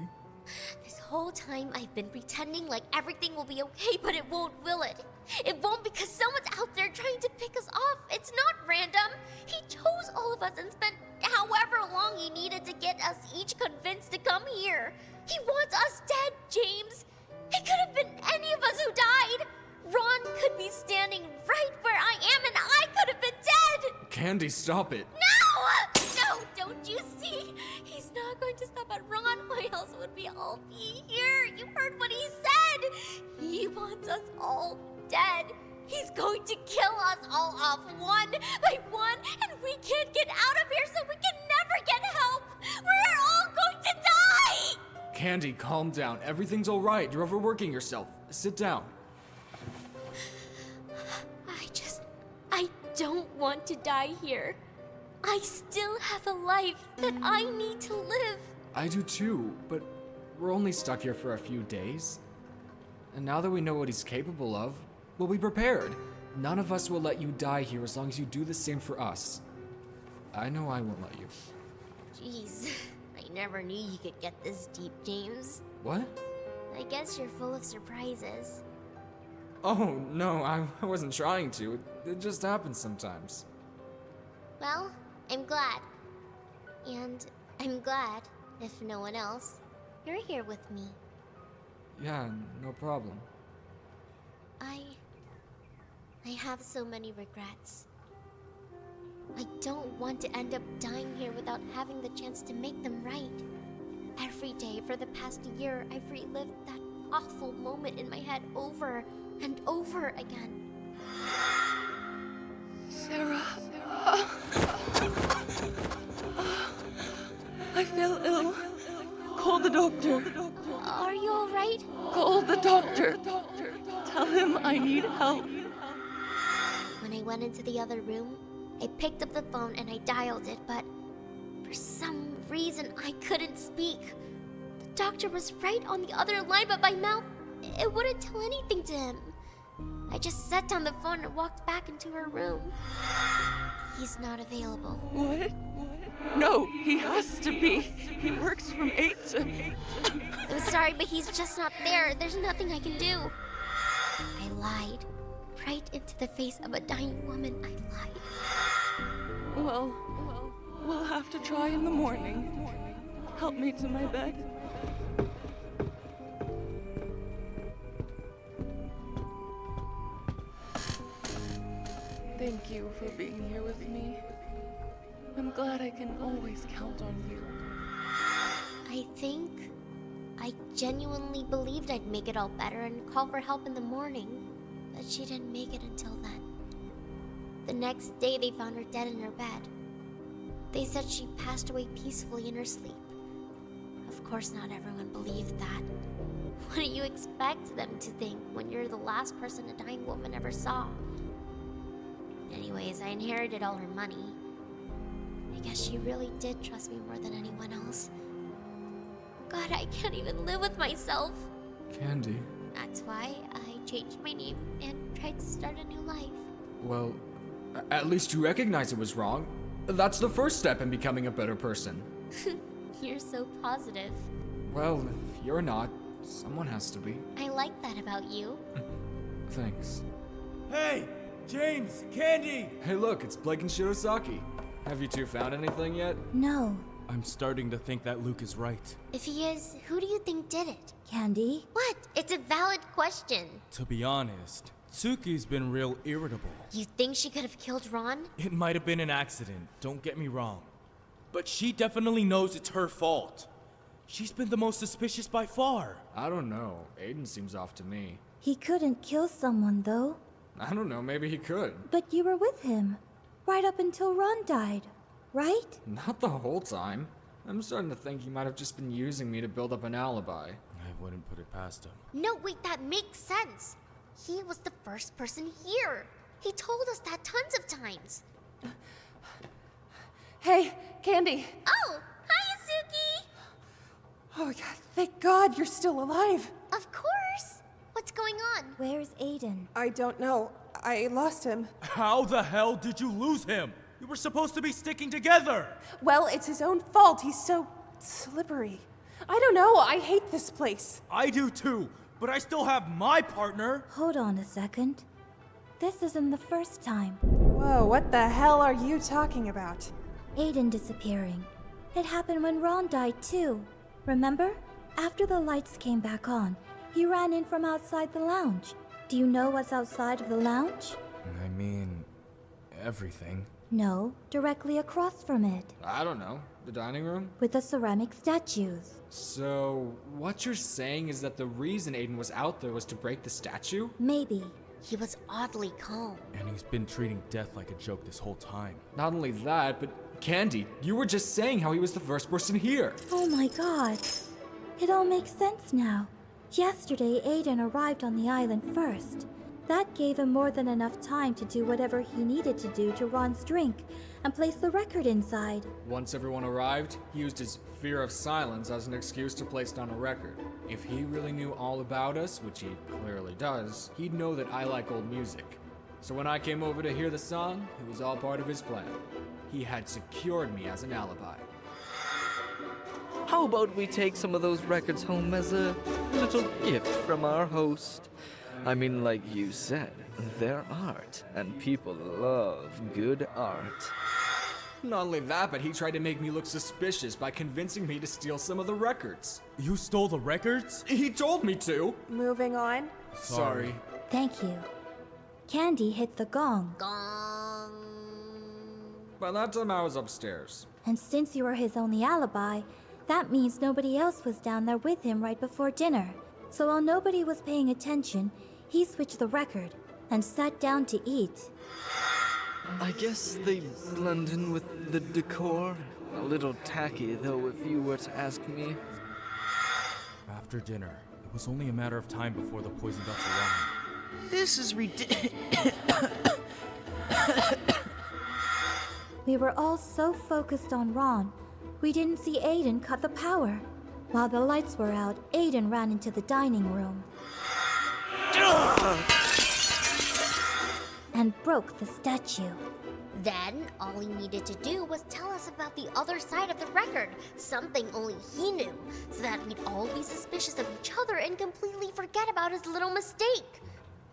[SPEAKER 6] This whole time I've been pretending like everything will be okay, but it won't, will it? It won't, because someone's out there trying to pick us off. It's not random. He chose all of us and spent however long he needed to get us each convinced to come here. He wants us dead, James. It could have been any of us who died. Ron could be standing right where I am, and I could have been dead.
[SPEAKER 13] Candy, stop it.
[SPEAKER 6] No, don't you see? He's not going to stop at Ron. Why else would we all be here? You heard what he said. He wants us all dead. He's going to kill us all off one by one, and we can't get out of here, so we can never get help. We're all going to die.
[SPEAKER 13] Candy, calm down. Everything's all right. You're overworking yourself. Sit down.
[SPEAKER 6] I don't want to die here. I still have a life that I need to live.
[SPEAKER 13] I do too, but we're only stuck here for a few days. And now that we know what he's capable of, we'll be prepared. None of us will let you die here as long as you do the same for us. I know I won't let you.
[SPEAKER 6] Jeez, I never knew you could get this deep, James.
[SPEAKER 13] What?
[SPEAKER 6] I guess you're full of surprises.
[SPEAKER 13] Oh, no, I wasn't trying to. It just happens sometimes.
[SPEAKER 6] Well, I'm glad. And I'm glad, if no one else, you're here with me.
[SPEAKER 13] Yeah, no problem.
[SPEAKER 6] I have so many regrets. I don't want to end up dying here without having the chance to make them right. Every day for the past year, I've relived that awful moment in my head over and over again.
[SPEAKER 9] Sarah. I feel ill. Call the doctor.
[SPEAKER 6] Are you alright?
[SPEAKER 9] Call the doctor. Tell him I need help.
[SPEAKER 6] When I went into the other room, I picked up the phone and I dialed it, but for some reason I couldn't speak. The doctor was right on the other line, but my mouth, it wouldn't tell anything to him. I just set down the phone and walked back into her room. He's not available.
[SPEAKER 9] What? No, he has to be. He works from 8 to...
[SPEAKER 6] I'm sorry, but he's just not there. There's nothing I can do. I lied. Right into the face of a dying woman, I lied.
[SPEAKER 9] Well, we'll have to try in the morning. Help me to my bed. Thank you for being here with me. I'm glad I can always count on you.
[SPEAKER 6] I think I genuinely believed I'd make it all better and call for help in the morning, but she didn't make it until then. The next day they found her dead in her bed. They said she passed away peacefully in her sleep. Of course not everyone believed that. What do you expect them to think when you're the last person a dying woman ever saw? Anyways, I inherited all her money. I guess she really did trust me more than anyone else. God, I can't even live with myself.
[SPEAKER 13] Candy.
[SPEAKER 6] That's why I changed my name and tried to start a new life.
[SPEAKER 13] Well, at least you recognize it was wrong. That's the first step in becoming a better person.
[SPEAKER 6] You're so positive.
[SPEAKER 13] Well, if you're not, someone has to be.
[SPEAKER 6] I like that about you.
[SPEAKER 13] Thanks.
[SPEAKER 15] Hey! James! Candy!
[SPEAKER 13] Hey look, it's Blake and Shirosaki. Have you two found anything yet?
[SPEAKER 11] No.
[SPEAKER 3] I'm starting to think that Luke is right.
[SPEAKER 6] If he is, who do you think did it?
[SPEAKER 11] Candy?
[SPEAKER 6] What? It's a valid question.
[SPEAKER 3] To be honest, Tsuki's been real irritable.
[SPEAKER 6] You think she could have killed Ron?
[SPEAKER 3] It might have been an accident, don't get me wrong. But she definitely knows it's her fault. She's been the most suspicious by far.
[SPEAKER 13] I don't know. Aiden seems off to me.
[SPEAKER 11] He couldn't kill someone, though.
[SPEAKER 13] I don't know, maybe he could.
[SPEAKER 11] But you were with him, right up until Ron died, right?
[SPEAKER 13] Not the whole time. I'm starting to think he might have just been using me to build up an alibi.
[SPEAKER 3] I wouldn't put it past him.
[SPEAKER 6] No, wait, that makes sense. He was the first person here. He told us that tons of times.
[SPEAKER 9] Hey, Candy.
[SPEAKER 6] Oh, hi, Tsuki.
[SPEAKER 9] Oh, God, thank God you're still alive.
[SPEAKER 6] Of course. What's going on?
[SPEAKER 11] Where's Aiden?
[SPEAKER 9] I don't know. I lost him.
[SPEAKER 3] How the hell did you lose him? You were supposed to be sticking together!
[SPEAKER 9] Well, it's his own fault. He's so slippery. I don't know. I hate this place.
[SPEAKER 3] I do too, but I still have my partner.
[SPEAKER 11] Hold on a second. This isn't the first time.
[SPEAKER 9] Whoa, what the hell are you talking about?
[SPEAKER 11] Aiden disappearing. It happened when Ron died too. Remember? After the lights came back on, he ran in from outside the lounge. Do you know what's outside of the lounge?
[SPEAKER 3] I mean, everything.
[SPEAKER 11] No, directly across from it.
[SPEAKER 13] I don't know. The dining room?
[SPEAKER 11] With the ceramic statues.
[SPEAKER 13] So, what you're saying is that the reason Aiden was out there was to break the statue?
[SPEAKER 11] Maybe.
[SPEAKER 6] He was oddly calm.
[SPEAKER 3] And he's been treating death like a joke this whole time.
[SPEAKER 13] Not only that, but Candy, you were just saying how he was the first person here.
[SPEAKER 11] Oh my god. It all makes sense now. Yesterday, Aiden arrived on the island first. That gave him more than enough time to do whatever he needed to do to Ron's drink and place the record inside.
[SPEAKER 13] Once everyone arrived, he used his fear of silence as an excuse to place down a record. If he really knew all about us, which he clearly does, he'd know that I like old music. So when I came over to hear the song, it was all part of his plan. He had secured me as an alibi.
[SPEAKER 4] How about we take some of those records home as a little gift from our host? I mean, like you said, they're art, and people love good art.
[SPEAKER 13] Not only that, but he tried to make me look suspicious by convincing me to steal some of the records.
[SPEAKER 3] You stole the records?
[SPEAKER 13] He told me to.
[SPEAKER 9] Moving on.
[SPEAKER 13] Sorry.
[SPEAKER 11] Thank you. Candy hit the gong.
[SPEAKER 6] Gong.
[SPEAKER 13] By that time, I was upstairs.
[SPEAKER 11] And since you were his only alibi, that means nobody else was down there with him right before dinner. So while nobody was paying attention, he switched the record and sat down to eat.
[SPEAKER 4] I guess they blend in with the decor. A little tacky, though, if you were to ask me.
[SPEAKER 3] After dinner, it was only a matter of time before the poison got to Ron.
[SPEAKER 1] This is ridiculous.
[SPEAKER 11] We were all so focused on Ron, we didn't see Aiden cut the power. While the lights were out, Aiden ran into the dining room and broke the statue.
[SPEAKER 6] Then, all he needed to do was tell us about the other side of the record, something only he knew, so that we'd all be suspicious of each other and completely forget about his little mistake.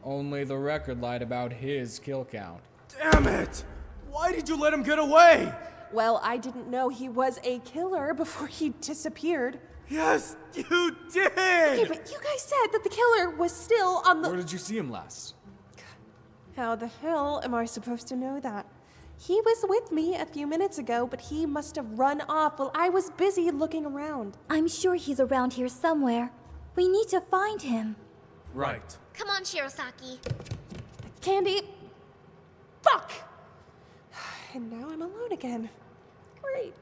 [SPEAKER 13] Only the record lied about his kill count.
[SPEAKER 3] Damn it! Why did you let him get away?
[SPEAKER 9] Well, I didn't know he was a killer before he disappeared.
[SPEAKER 3] Yes, you did!
[SPEAKER 9] Okay, but you guys said that the killer was still on the...
[SPEAKER 13] Where did you see him last?
[SPEAKER 9] How the hell am I supposed to know that? He was with me a few minutes ago, but he must have run off while I was busy looking around.
[SPEAKER 11] I'm sure he's around here somewhere. We need to find him.
[SPEAKER 3] Right.
[SPEAKER 6] Come on, Shirosaki.
[SPEAKER 9] Candy! Fuck! And now I'm alone again. Great.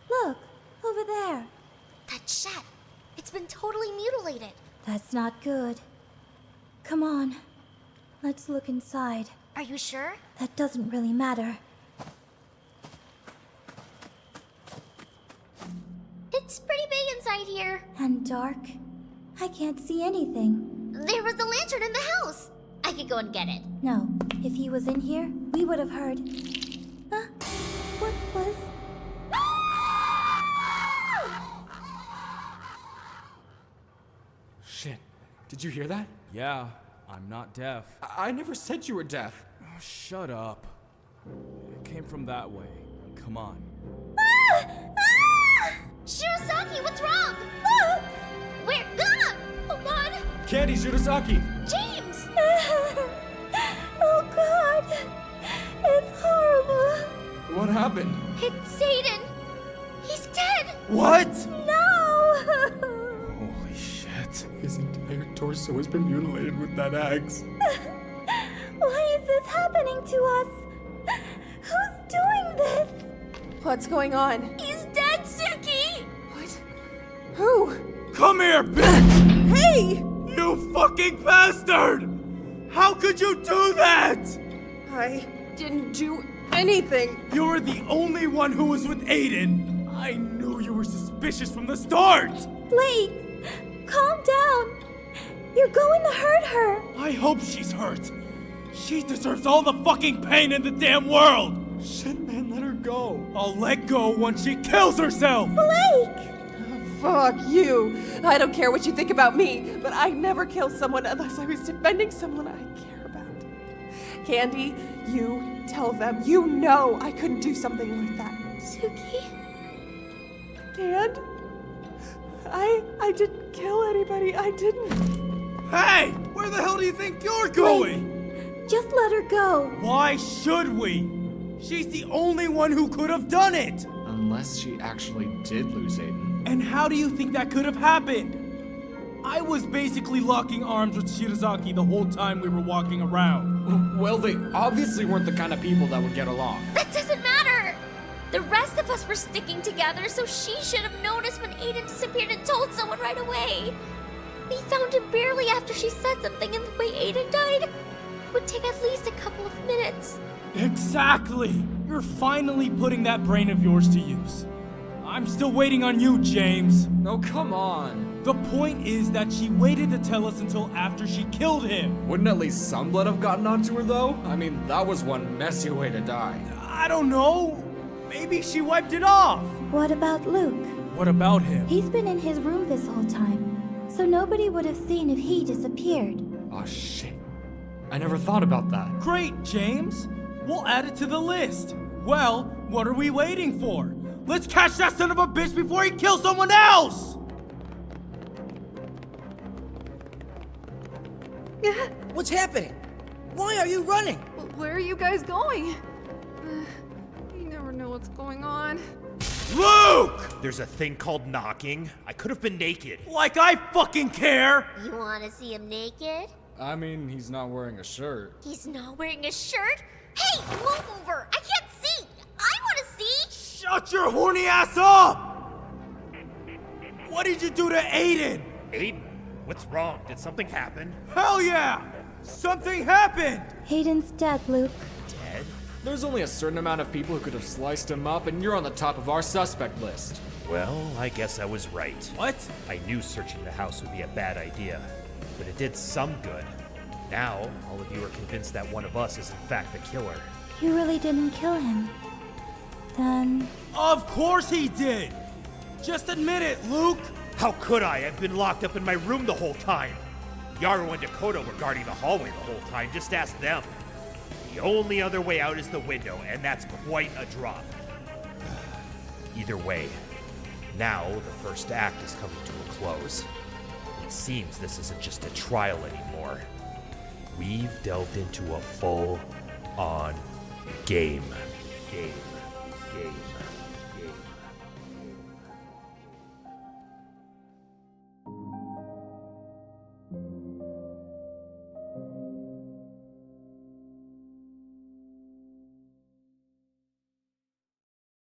[SPEAKER 11] Look, over there.
[SPEAKER 6] That shed. It's been totally mutilated.
[SPEAKER 11] That's not good. Come on. Let's look inside.
[SPEAKER 6] Are you sure?
[SPEAKER 11] That doesn't really matter.
[SPEAKER 6] It's pretty big inside here.
[SPEAKER 11] And dark. I can't see anything.
[SPEAKER 6] There was a lantern in the house. I could go and get it.
[SPEAKER 11] No, if he was in here, we would have heard. What was...
[SPEAKER 13] Shit. Did you hear that?
[SPEAKER 3] Yeah, I'm not deaf.
[SPEAKER 13] I never said you were deaf.
[SPEAKER 3] Oh, shut up. It came from that way. Come on.
[SPEAKER 6] Shirosaki, what's wrong? Where? Ah! Oh God!
[SPEAKER 13] Candy, Shirosaki!
[SPEAKER 6] James!
[SPEAKER 11] Oh God! It's horrible!
[SPEAKER 13] What happened?
[SPEAKER 6] It's Aiden! He's dead!
[SPEAKER 3] What?
[SPEAKER 11] No!
[SPEAKER 3] Oh
[SPEAKER 13] torso has been mutilated with that axe.
[SPEAKER 11] Why is this happening to us? Who's doing this?
[SPEAKER 9] What's going on?
[SPEAKER 6] He's dead, Tsuki!
[SPEAKER 9] What? Who?
[SPEAKER 15] Come here, bitch!
[SPEAKER 9] Hey!
[SPEAKER 15] You fucking bastard! How could you do that?
[SPEAKER 9] I didn't do anything.
[SPEAKER 15] You were the only one who was with Aiden. I knew you were suspicious from the start.
[SPEAKER 11] Blake, calm down. You're going to hurt her.
[SPEAKER 15] I hope she's hurt. She deserves all the fucking pain in the damn world.
[SPEAKER 13] Shit, man, let her go.
[SPEAKER 15] I'll let go once she kills herself.
[SPEAKER 11] Blake!
[SPEAKER 9] Fuck you. I don't care what you think about me, but I never kill someone unless I was defending someone I care about. Candy, you tell them. You know I couldn't do something like that.
[SPEAKER 6] Tsuki?
[SPEAKER 9] And I didn't kill anybody. I didn't.
[SPEAKER 15] Hey! Where the hell do you think you're going?
[SPEAKER 11] Just let her go.
[SPEAKER 15] Why should we? She's the only one who could have done it.
[SPEAKER 13] Unless she actually did lose Aiden.
[SPEAKER 15] And how do you think that could have happened? I was basically locking arms with Shirosaki the whole time we were walking around.
[SPEAKER 13] Well, they obviously weren't the kind of people that would get along.
[SPEAKER 6] That doesn't matter! The rest of us were sticking together, so she should have noticed when Aiden disappeared and told someone right away. We found him barely after she said something, and the way Aiden died, it would take at least a couple of minutes.
[SPEAKER 15] Exactly! You're finally putting that brain of yours to use. I'm still waiting on you, James.
[SPEAKER 13] No, come on.
[SPEAKER 15] The point is that she waited to tell us until after she killed him.
[SPEAKER 13] Wouldn't at least some blood have gotten onto her, though? I mean, that was one messy way to die.
[SPEAKER 15] I don't know. Maybe she wiped it off.
[SPEAKER 11] What about Luke?
[SPEAKER 15] What about him?
[SPEAKER 11] He's been in his room this whole time, so nobody would have seen if he disappeared.
[SPEAKER 13] Oh, shit. I never thought about that.
[SPEAKER 15] Great, James. We'll add it to the list. Well, what are we waiting for? Let's catch that son of a bitch before he kills someone else!
[SPEAKER 10] What's happening? Why are you running?
[SPEAKER 14] Where are you guys going? You never know what's going on.
[SPEAKER 15] Luke!
[SPEAKER 5] There's a thing called knocking. I could have been naked.
[SPEAKER 15] Like I fucking care!
[SPEAKER 6] You wanna see him naked?
[SPEAKER 13] I mean, he's not wearing a shirt.
[SPEAKER 6] He's not wearing a shirt? Hey, move over! I can't see! I wanna see!
[SPEAKER 15] Shut your horny ass up! What did you do to Aiden?
[SPEAKER 5] Aiden? What's wrong? Did something happen?
[SPEAKER 15] Hell yeah! Something happened!
[SPEAKER 11] Aiden's dead, Luke.
[SPEAKER 5] Dead?
[SPEAKER 13] There's only a certain amount of people who could have sliced him up, and you're on the top of our suspect list.
[SPEAKER 5] Well, I guess I was right.
[SPEAKER 15] What?
[SPEAKER 5] I knew searching the house would be a bad idea, but it did some good. Now, all of you are convinced that one of us is in fact the killer.
[SPEAKER 11] You really didn't kill him. Then...
[SPEAKER 15] Of course he did! Just admit it, Luke!
[SPEAKER 5] How could I? I've been locked up in my room the whole time. Yarou and Dakota were guarding the hallway the whole time. Just ask them. The only other way out is the window, and that's quite a drop. Either way, now the first act is coming to a close. It seems this isn't just a trial anymore. We've delved into a full-on game. Game.